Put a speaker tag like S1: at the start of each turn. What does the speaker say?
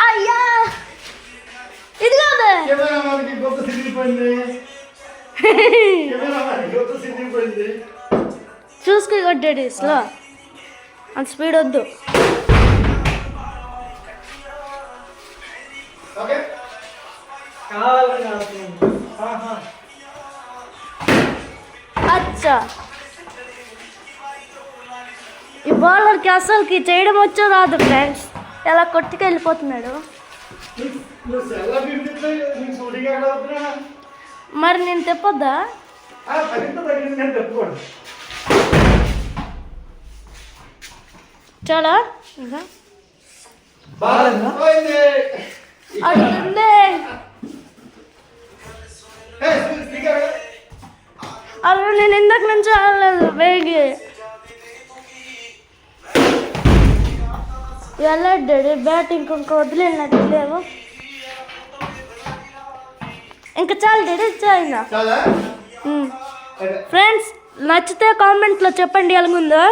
S1: అయ్యా ఇది కాదు చూసుకు కొట్టాడు స్లో అంత స్పీడ్ వద్దు. అచ్చా ఈ బౌలర్కి అసలుకి చేయడం వచ్చో రాదు ఫ్రెండ్స్, ఎలా కొట్టుకు వెళ్ళిపోతున్నాడు. మరి నేను తెప్పొద్దా? చాలా ఇంకా అడుగుంది. అలా నేను ఇందాక నుంచి ఆడలేదు వేగి వెళ్ళాడు బ్యాటింగ్ ఇంక వదిలేనట్టు లేవు. ఇంకా చాలు డాడీ చాలు. ఫ్రెండ్స్ నచ్చితే కామెంట్లో చెప్పండి ఎలాగుందో.